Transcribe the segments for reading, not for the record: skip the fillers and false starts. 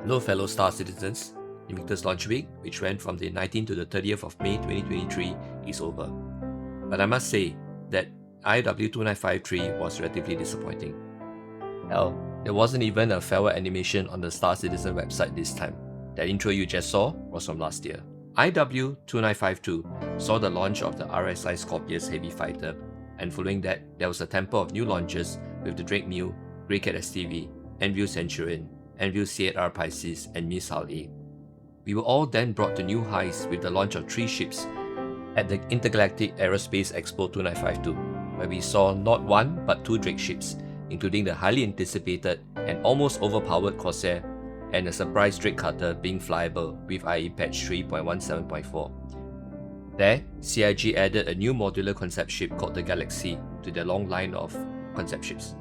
Hello fellow Star citizens, Invictus launch week, which ran from the 19th to the 30th of May 2023, is over. But I must say that IW 2953 was relatively disappointing. Hell, there wasn't even a farewell animation on the Star Citizen website this time. That intro you just saw was from last year. IW 2952 saw the launch of the RSI Scorpius Heavy Fighter, and following that, there was a temper of new launches with the Drake Mu, Greycat STV, Enview Centurion, Enview C8R Pisces, and Missile A. We were all then brought to new highs with the launch of 3 ships at the Intergalactic Aerospace Expo 2952, where we saw not 1 but 2 Drake ships, including the highly anticipated and almost overpowered Corsair, and a surprise Drake Cutter being flyable with IE patch 3.17.4. There, CIG added a new modular concept ship called the Galaxy to their long line of concept ships.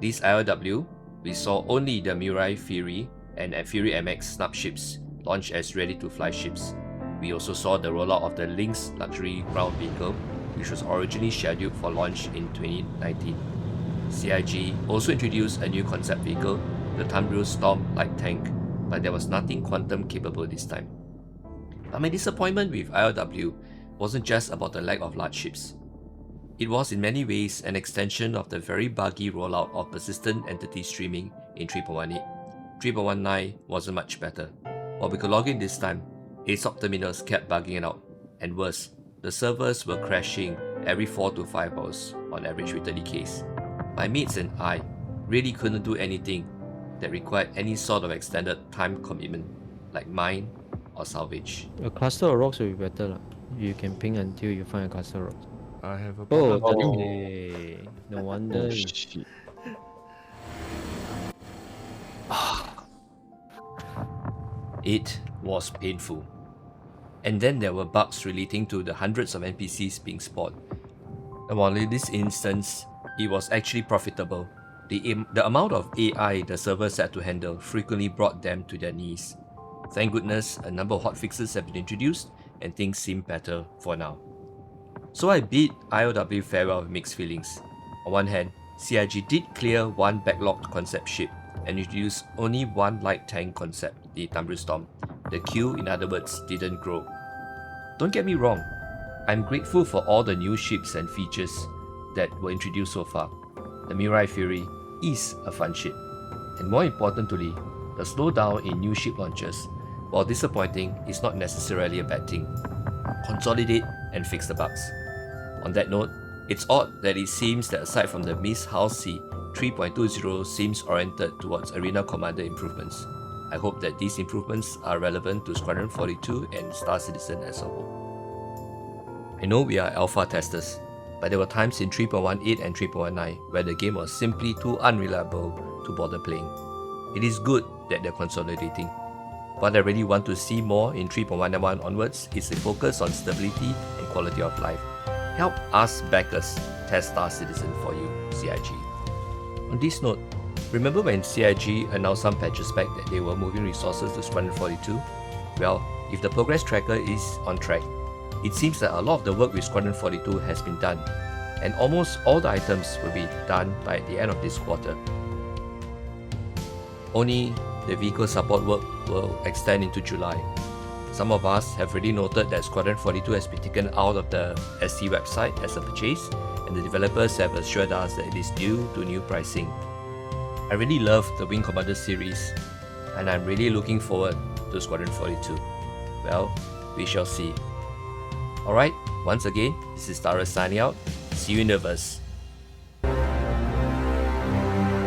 This ILW, we saw only the Mirai Fury and Fury MX snub ships launched as ready-to-fly ships. We also saw the rollout of the Lynx luxury ground vehicle, which was originally scheduled for launch in 2019. CIG also introduced a new concept vehicle, the Thunderous Storm light tank, but there was nothing quantum capable this time. But my disappointment with ILW wasn't just about the lack of large ships. It was in many ways an extension of the very buggy rollout of persistent entity streaming in 3.18. 3.19 wasn't much better. While we could log in this time, ASOC terminals kept bugging out, and worse, the servers were crashing every 4 to 5 hours on average with 30Ks. My mates and I really couldn't do anything that required any sort of extended time commitment, like mine or salvage. A cluster of rocks will be better. You can ping until you find a cluster of rocks. I have a Oh, problem. okay. No wonder. Shit. It was painful. And then there were bugs relating to the hundreds of NPCs being spawned. And while in this instance, it was actually profitable, the amount of AI the servers had to handle frequently brought them to their knees. Thank goodness a number of hotfixes have been introduced and things seem better for now. So I bid ILW farewell with mixed feelings. On one hand, CIG did clear 1 backlogged concept ship and introduced only 1 light tank concept, the Thunderous Storm. The queue, in other words, didn't grow. Don't get me wrong, I'm grateful for all the new ships and features that were introduced so far. The Mirai Fury is a fun ship, and more importantly, the slowdown in new ship launches, while disappointing, is not necessarily a bad thing. Consolidate and fix the bugs. On that note, it's odd that it seems that aside from the Miss Halsey 3.20 seems oriented towards Arena Commander improvements. I hope that these improvements are relevant to Squadron 42 and Star Citizen as a whole. I know we are alpha testers, but there were times in 3.18 and 3.19 where the game was simply too unreliable to bother playing. It is good that they're consolidating. What I really want to see more in 3.11 onwards is a focus on stability and quality of life. Help us backers test Star Citizen for you, CIG. On this note, remember when CIG announced some patches back that they were moving resources to Squadron 42? Well, if the progress tracker is on track, it seems that a lot of the work with Squadron 42 has been done, and almost all the items will be done by the end of this quarter. Only the vehicle support work will extend into July. Some of us have already noted that Squadron 42 has been taken out of the SC website as a purchase, and the developers have assured us that it is due to new pricing. I really love the Wing Commander series, and I'm really looking forward to Squadron 42. Well, we shall see. Alright, once again, this is Tara signing out. See you in the verse.